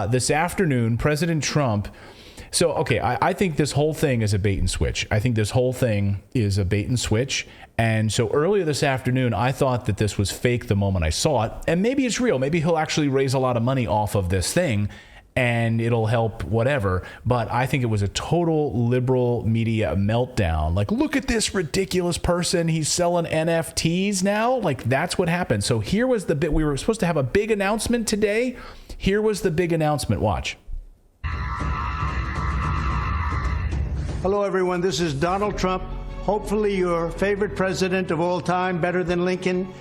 This afternoon, President Trump. So, okay, I think this whole thing is a bait and switch. I think this whole thing is a bait and switch. And so earlier this afternoon, I thought that this was fake the moment I saw it. And maybe it's real. Maybe he'll actually raise a lot of money off of this thing and it'll help whatever. But I think it was a total liberal media meltdown. Like, look at this ridiculous person. He's selling NFTs now. Like, that's what happened. So here was the bit. We were supposed to have a big announcement today. Here was the big announcement. Watch. Hello, everyone. This is Donald Trump. Hopefully your favorite president of all time, better than Lincoln,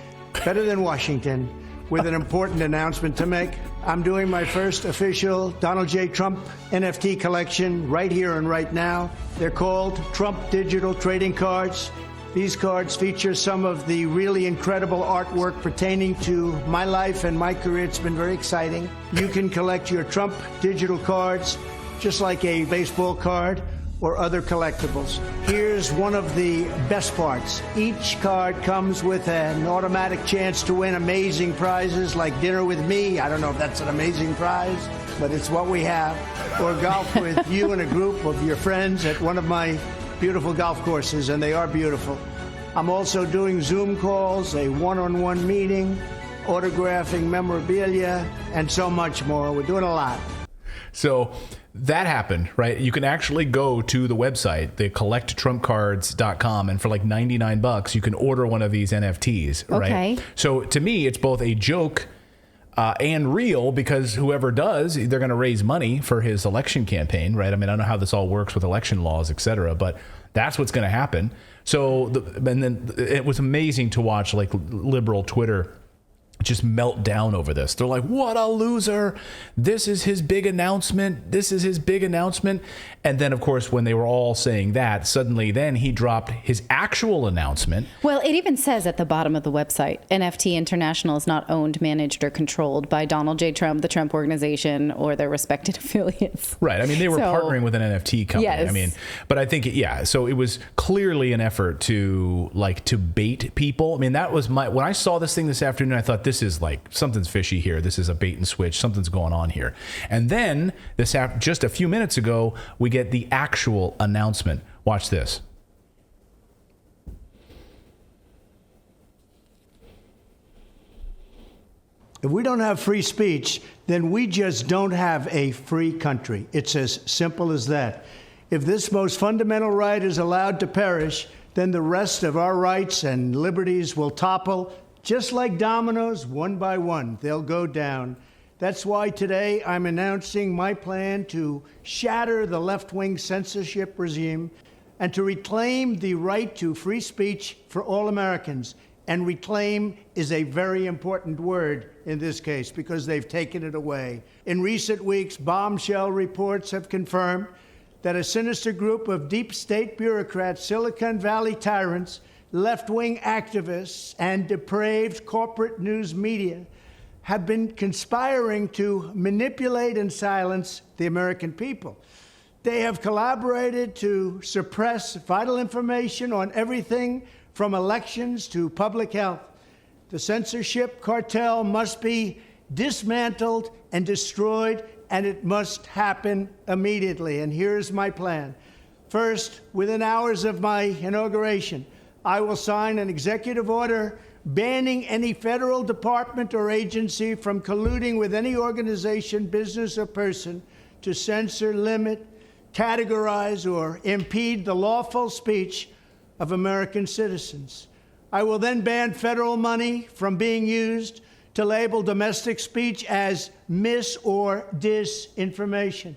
better than Washington, with an important announcement to make. I'm doing my first official Donald J. Trump NFT collection right here and right now. They're called Trump Digital Trading Cards. These cards feature some of the really incredible artwork pertaining to my life and my career. It's been very exciting. You can collect your Trump digital cards just like a baseball card or other collectibles. Here's one of the best parts. Each card comes with an automatic chance to win amazing prizes like dinner with me. I don't know if that's an amazing prize, but it's what we have. Or golf with you and a group of your friends at one of my beautiful golf courses, and they are beautiful. I'm also doing Zoom calls, a one-on-one meeting, autographing memorabilia, and so much more. We're doing a lot. So that happened, right? You can actually go to the website, the collecttrumpcards.com, and for like $99, you can order one of these NFTs, right? Okay. So to me, it's both a joke and real, because whoever does, they're going to raise money for his election campaign, right? I mean, I don't know how this all works with election laws, et cetera, but that's what's going to happen. So, and then it was amazing to watch like liberal Twitter just melt down over this. They're like, what a loser. This is his big announcement. This is his big announcement. And then, of course, when they were all saying that, suddenly then he dropped his actual announcement. Well, it even says at the bottom of the website, NFT International is not owned, managed, or controlled by Donald J. Trump, the Trump Organization, or their respected affiliates. Right. I mean, they were partnering with an NFT company. Yes. I mean, but I think, yeah, so it was clearly an effort to bait people. I mean, that was when I saw this thing this afternoon, I thought, this is like, something's fishy here. This is a bait and switch. Something's going on here. And then just a few minutes ago, we get the actual announcement. Watch this. If we don't have free speech, then we just don't have a free country. It's as simple as that. If this most fundamental right is allowed to perish, then the rest of our rights and liberties will topple. Just like dominoes, one by one, they'll go down. That's why today I'm announcing my plan to shatter the left-wing censorship regime and to reclaim the right to free speech for all Americans. And reclaim is a very important word in this case because they've taken it away. In recent weeks, bombshell reports have confirmed that a sinister group of deep state bureaucrats, Silicon Valley tyrants, left-wing activists, and depraved corporate news media have been conspiring to manipulate and silence the American people. They have collaborated to suppress vital information on everything from elections to public health. The censorship cartel must be dismantled and destroyed, and it must happen immediately. And here's my plan. First, within hours of my inauguration, I will sign an executive order banning any federal department or agency from colluding with any organization, business, or person to censor, limit, categorize, or impede the lawful speech of American citizens. I will then ban federal money from being used to label domestic speech as mis- or disinformation.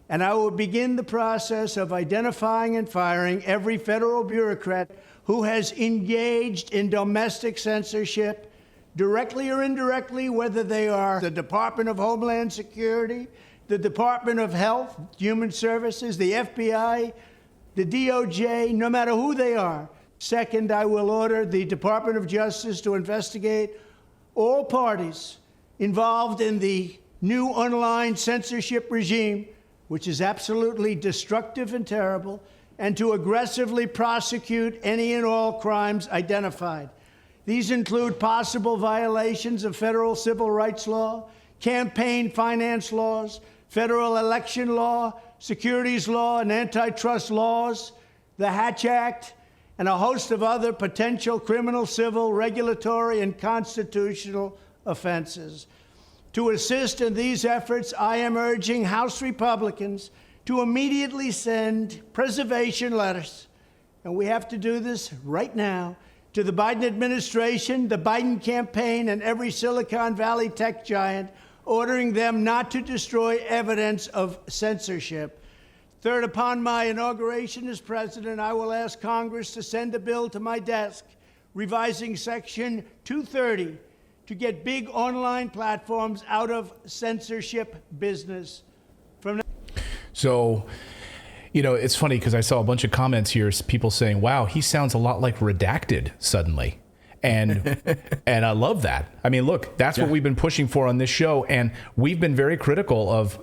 And I will begin the process of identifying and firing every federal bureaucrat who has engaged in domestic censorship, directly or indirectly, whether they are the Department of Homeland Security, the Department of Health, Human Services, the FBI, the DOJ, no matter who they are. Second, I will order the Department of Justice to investigate all parties involved in the new online censorship regime, which is absolutely destructive and terrible, and to aggressively prosecute any and all crimes identified. These include possible violations of federal civil rights law, campaign finance laws, federal election law, securities law, and antitrust laws, the Hatch Act, and a host of other potential criminal, civil, regulatory, and constitutional offenses. To assist in these efforts, I am urging House Republicans to immediately send preservation letters, and we have to do this right now, to the Biden administration, the Biden campaign, and every Silicon Valley tech giant, ordering them not to destroy evidence of censorship. Third, upon my inauguration as president, I will ask Congress to send a bill to my desk revising Section 230 to get big online platforms out of censorship business. So, you know, it's funny because I saw a bunch of comments here, people saying, wow, he sounds a lot like Redacted suddenly. And and I love that. I mean, look, that's what we've been pushing for on this show. And we've been very critical of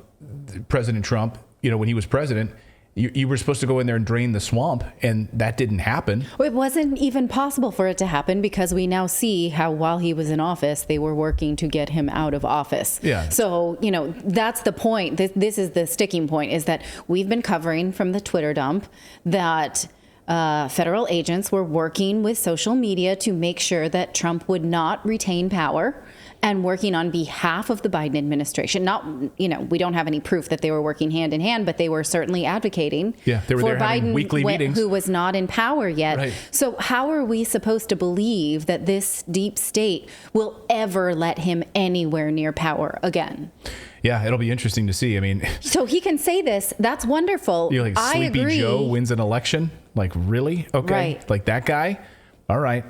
President Trump. You know, when he was president, you were supposed to go in there and drain the swamp, and that didn't happen. It wasn't even possible for it to happen because we now see how while he was in office, they were working to get him out of office. Yeah. So, you know, that's the point. This is the sticking point, is that we've been covering from the Twitter dump that federal agents were working with social media to make sure that Trump would not retain power, and working on behalf of the Biden administration. Not, you know, we don't have any proof that they were working hand in hand, but they were certainly advocating they were for there having Biden, weekly meetings, who was not in power yet. Right. So how are we supposed to believe that this deep state will ever let him anywhere near power again? Yeah, it'll be interesting to see. I mean, so he can say this. That's wonderful. You're like, I Sleepy agree. Joe wins an election? Like, really? Okay. Right. Like that guy? All right.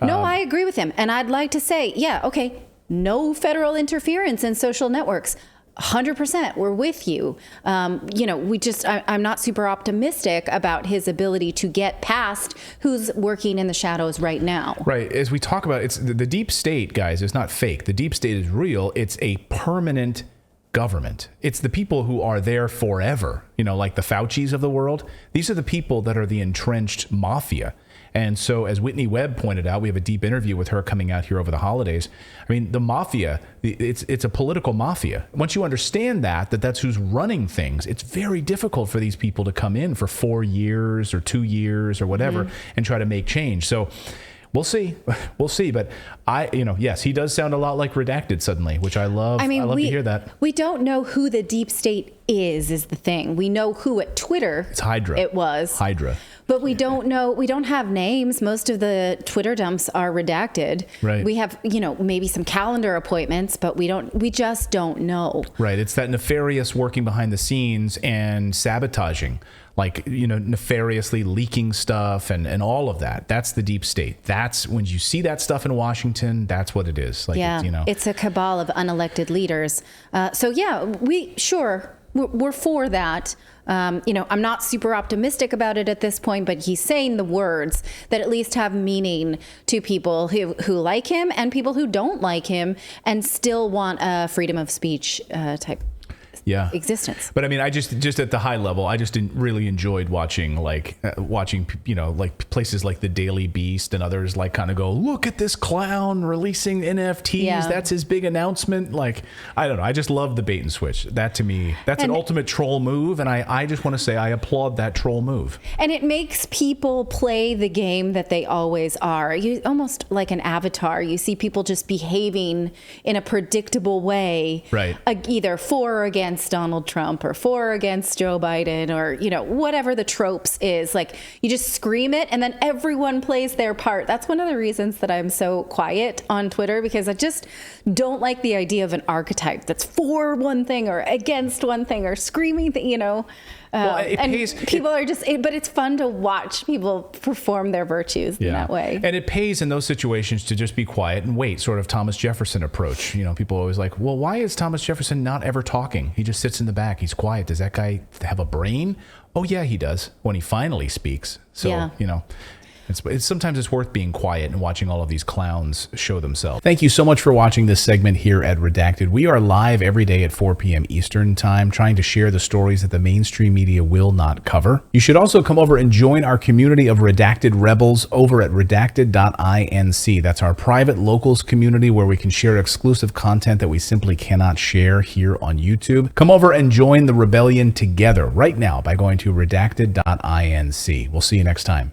No, I agree with him. And I'd like to say, yeah, okay, no federal interference in social networks. 100%, we're with you. You know, I'm not super optimistic about his ability to get past who's working in the shadows right now. Right. As we talk about, it's the deep state, guys, is not fake. The deep state is real. It's a permanent government. It's the people who are there forever, you know, like the Faucis of the world. These are the people that are the entrenched mafia. And so, as Whitney Webb pointed out, we have a deep interview with her coming out here over the holidays. I mean, the mafia, it's a political mafia. Once you understand that's who's running things, it's very difficult for these people to come in for 4 years or 2 years or whatever and try to make change. So we'll see. We'll see. But yes, he does sound a lot like Redacted suddenly, which I love. I love to hear that. We don't know who the deep state is the thing. We know who at Twitter. It's Hydra. It was. Hydra. But we don't know. We don't have names. Most of the Twitter dumps are redacted. Right. We have, maybe some calendar appointments, but we just don't know. Right. It's that nefarious working behind the scenes and sabotaging, like, nefariously leaking stuff and all of that. That's the deep state. That's when you see that stuff in Washington, that's what it is. Like, yeah. It's a cabal of unelected leaders. We're for that. I'm not super optimistic about it at this point, but he's saying the words that at least have meaning to people who like him and people who don't like him and still want a freedom of speech type existence. But I mean, I just at the high level, I just really enjoyed watching places like the Daily Beast and others kind of go, look at this clown releasing NFTs. Yeah. That's his big announcement. Like, I don't know. I just love the bait and switch. That to me, that's an ultimate troll move. And I just want to say I applaud that troll move. And it makes people play the game that they always are. You almost like an avatar. You see people just behaving in a predictable way, right? Either for or against Donald Trump or for or against Joe Biden or, whatever the tropes is. Like, you just scream it and then everyone plays their part. That's one of the reasons that I'm so quiet on Twitter, because I just don't like the idea of an archetype that's for one thing or against one thing or screaming, but it's fun to watch people perform their virtues in that way. And it pays in those situations to just be quiet and wait, sort of Thomas Jefferson approach. People always like, well, why is Thomas Jefferson not ever talking? He just sits in the back. He's quiet. Does that guy have a brain? Oh, yeah, he does when he finally speaks. So, Sometimes it's worth being quiet and watching all of these clowns show themselves. Thank you so much for watching this segment here at Redacted. We are live every day at 4 p.m. Eastern Time, trying to share the stories that the mainstream media will not cover. You should also come over and join our community of Redacted Rebels over at Redacted.inc. That's our private locals community where we can share exclusive content that we simply cannot share here on YouTube. Come over and join the rebellion together right now by going to Redacted.inc. We'll see you next time.